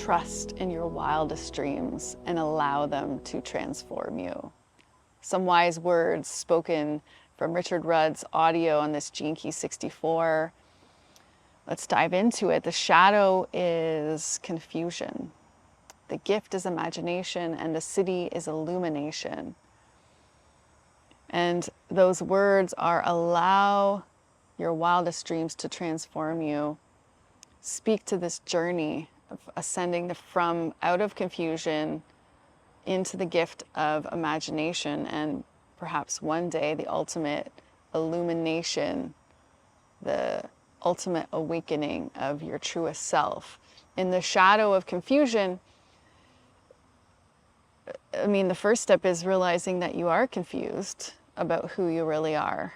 trust in your wildest dreams and allow them to transform you. Some wise words spoken from Richard Rudd's audio on this Gene Key 64. Let's dive into it. The shadow is confusion. The gift is imagination, and the siddhi is illumination. And those words are: allow your wildest dreams to transform you. Speak to this journey of ascending from out of confusion into the gift of imagination, and perhaps one day the ultimate illumination, the ultimate awakening of your truest self. In the shadow of confusion, I mean, the first step is realizing that you are confused about who you really are.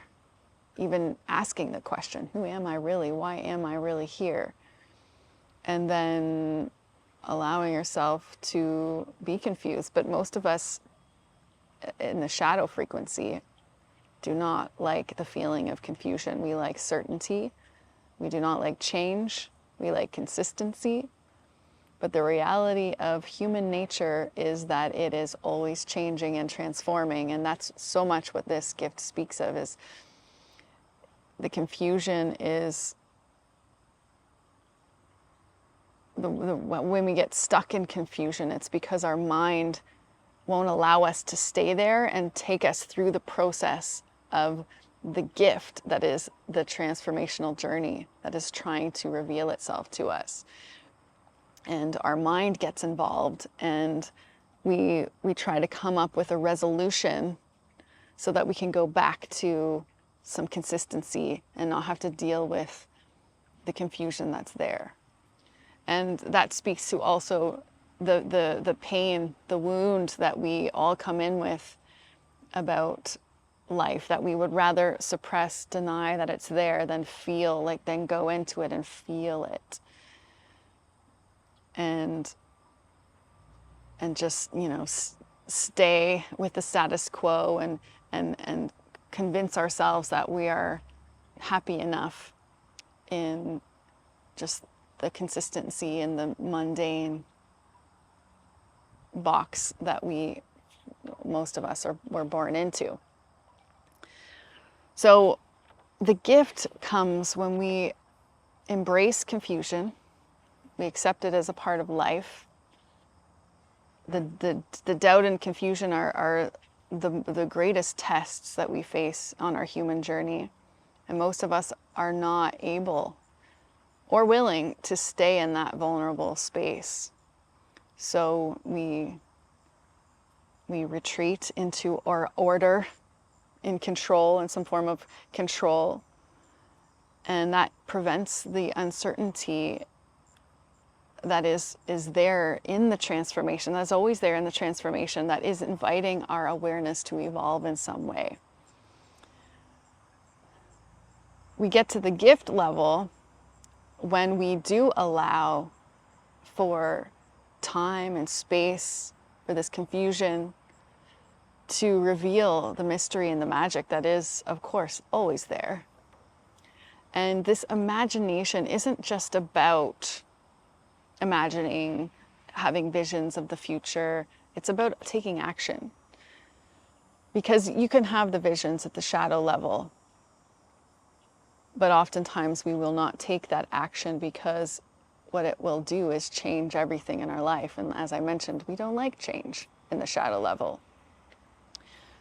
Even asking the question, who am I really? Why am I really here? And then allowing yourself to be confused. But most of us in the shadow frequency do not like the feeling of confusion. We like certainty. We do not like change. We like consistency. But the reality of human nature is that it is always changing and transforming. And that's so much what this gift speaks of, is the confusion is when we get stuck in confusion, it's because our mind won't allow us to stay there and take us through the process of the gift that is the transformational journey that is trying to reveal itself to us. And our mind gets involved, and we try to come up with a resolution so that we can go back to some consistency and not have to deal with the confusion that's there. And that speaks to also the pain, the wound that we all come in with about life, that we would rather suppress, deny that it's there than than go into it and feel it. And just, stay with the status quo and convince ourselves that we are happy enough in just the consistency and the mundane box that most of us were born into. So the gift comes when we embrace confusion. We accept it as a part of life. The doubt and confusion are the greatest tests that we face on our human journey. And most of us are not able or willing to stay in that vulnerable space. So we retreat into our order, in control, in some form of control. And that prevents the uncertainty that is there in the transformation, that's always there in the transformation, that is inviting our awareness to evolve in some way. We get to the gift level when we do allow for time and space for this confusion to reveal the mystery and the magic that is, of course, always there. And this imagination isn't just about imagining, having visions of the future. It's about taking action. Because you can have the visions at the shadow level, but oftentimes we will not take that action because what it will do is change everything in our life. And as I mentioned, we don't like change in the shadow level.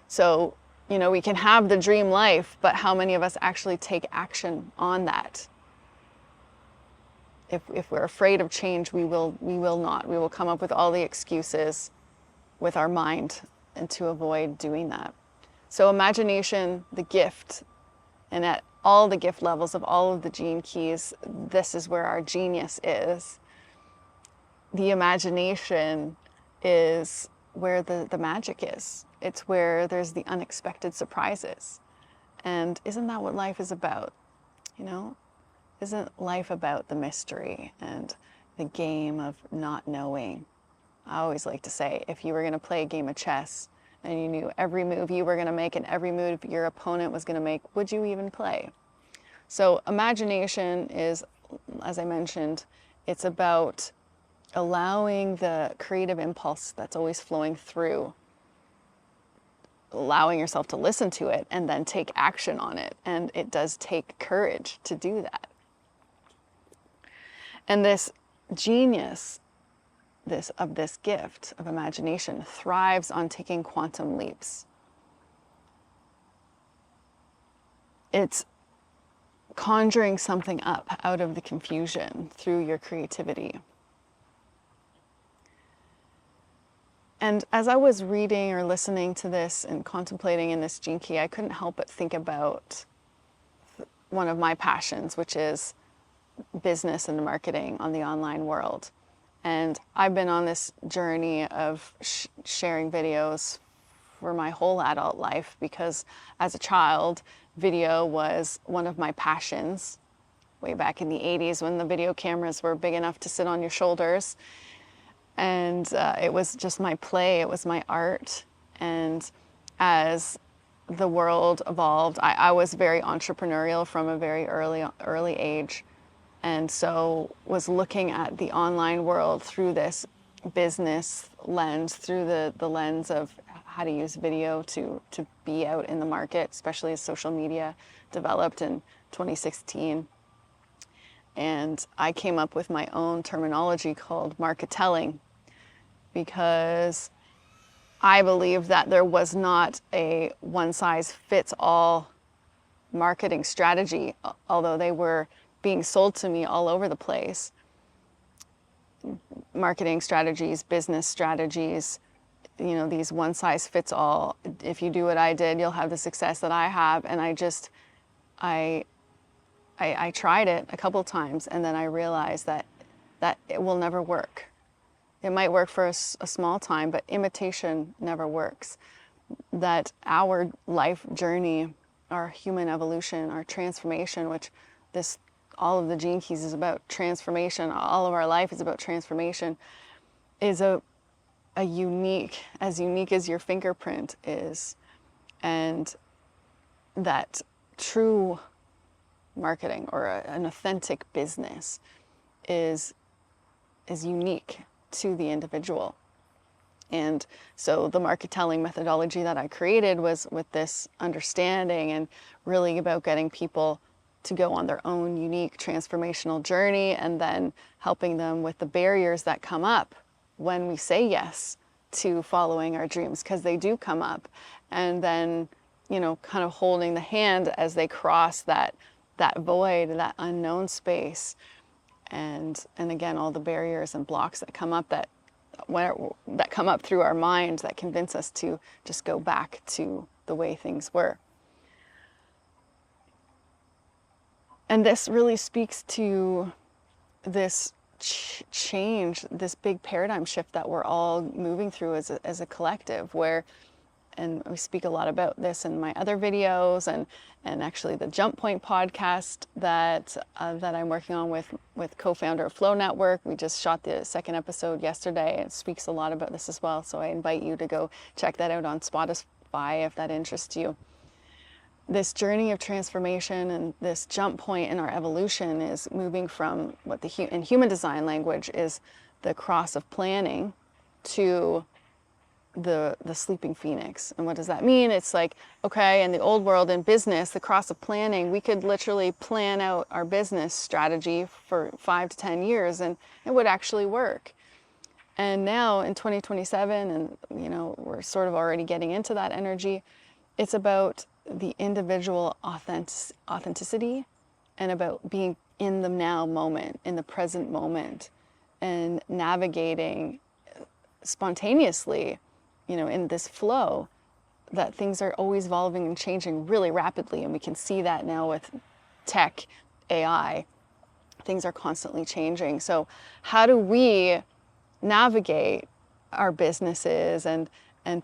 So, we can have the dream life, but how many of us actually take action on that? If we're afraid of change, we will not. We will come up with all the excuses with our mind and to avoid doing that. So imagination, the gift, and at all the gift levels of all of the gene keys, this is where our genius is. The imagination is where the magic is. It's where there's the unexpected surprises. And isn't that what life is about? Isn't life about the mystery and the game of not knowing? I always like to say, if you were going to play a game of chess and you knew every move you were going to make and every move your opponent was going to make, would you even play? So imagination is, as I mentioned, it's about allowing the creative impulse that's always flowing through, allowing yourself to listen to it and then take action on it. And it does take courage to do that. And this genius of this gift of imagination thrives on taking quantum leaps. It's conjuring something up out of the confusion through your creativity. And as I was reading or listening to this and contemplating in this gene key, I couldn't help but think about one of my passions, which is business and marketing on the online world. And I've been on this journey of sharing videos for my whole adult life, because as a child, video was one of my passions. Way back in the 80s, when the video cameras were big enough to sit on your shoulders. And it was just my play, it was my art. And as the world evolved, I was very entrepreneurial from a very early age. And so was looking at the online world through this business lens, through the lens of how to use video to be out in the market, especially as social media developed in 2016. And I came up with my own terminology called MarkeTelling, because I believe that there was not a one-size-fits-all marketing strategy, although they were being sold to me all over the place. Marketing strategies, business strategies, you know, these one-size-fits-all. If you do what I did, you'll have the success that I have. And I tried it a couple times, and then I realized that it will never work. It might work for a small time, but imitation never works. That our life journey, our human evolution, our transformation, which all of the gene keys is about transformation, all of our life is about transformation, is as unique as your fingerprint is. And that true marketing or an authentic business is unique to the individual. And so the MarkeTelling methodology that I created was with this understanding, and really about getting people to go on their own unique transformational journey, and then helping them with the barriers that come up when we say yes to following our dreams, because they do come up. And then, you know, kind of holding the hand as they cross that void, that unknown space. And again, all the barriers and blocks that come up that come up through our mind that convince us to just go back to the way things were. And this really speaks to this change, this big paradigm shift that we're all moving through as a collective, where, and we speak a lot about this in my other videos, and actually the Jump Point podcast that I'm working on with co-founder of Flow Network. We just shot the second episode yesterday. It speaks a lot about this as well. So I invite you to go check that out on Spotify if that interests you. This journey of transformation and this jump point in our evolution is moving from what in human design language is the cross of planning to the sleeping phoenix. And what does that mean? It's like, okay, in the old world, in business, the cross of planning, we could literally plan out our business strategy for 5 to 10 years, and it would actually work. And now in 2027, and you know, we're sort of already getting into that energy, it's about the individual authenticity, and about being in the now moment, in the present moment, and navigating spontaneously, you know, in this flow, that things are always evolving and changing really rapidly. And we can see that now with tech, AI, things are constantly changing. So how do we navigate our businesses and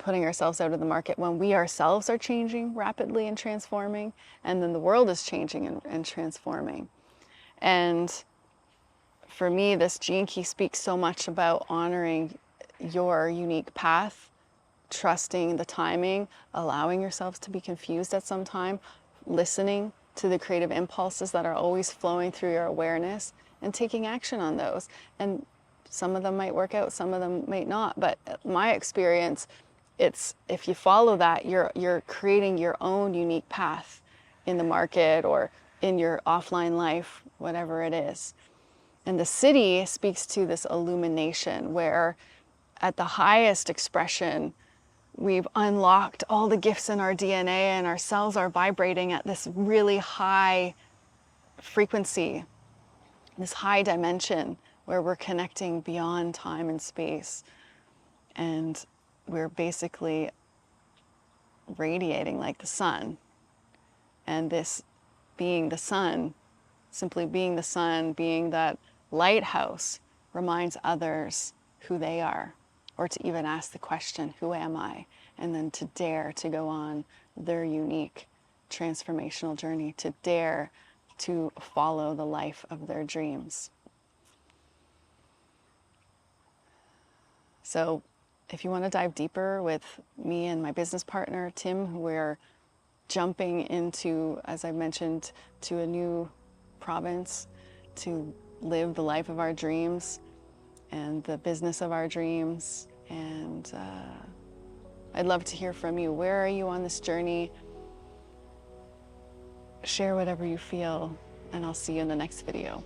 putting ourselves out of the market when we ourselves are changing rapidly and transforming, and then the world is changing and transforming? And for me, this gene key speaks so much about honoring your unique path, trusting the timing, allowing yourselves to be confused at some time, listening to the creative impulses that are always flowing through your awareness, and taking action on those. And Some of them might work out, some of them might not. But my experience, it's if you follow that, you're creating your own unique path in the market or in your offline life, whatever it is. And the Siddhi speaks to this illumination where at the highest expression, we've unlocked all the gifts in our DNA and our cells are vibrating at this really high frequency, this high dimension where we're connecting beyond time and space. And we're basically radiating like the sun. And this being the sun, simply being the sun, being that lighthouse, reminds others who they are, or to even ask the question, who am I? And then to dare to go on their unique transformational journey, to dare to follow the life of their dreams. So if you want to dive deeper with me and my business partner, Tim, we're jumping into, as I mentioned, to a new province to live the life of our dreams and the business of our dreams. And I'd love to hear from you. Where are you on this journey? Share whatever you feel, and I'll see you in the next video.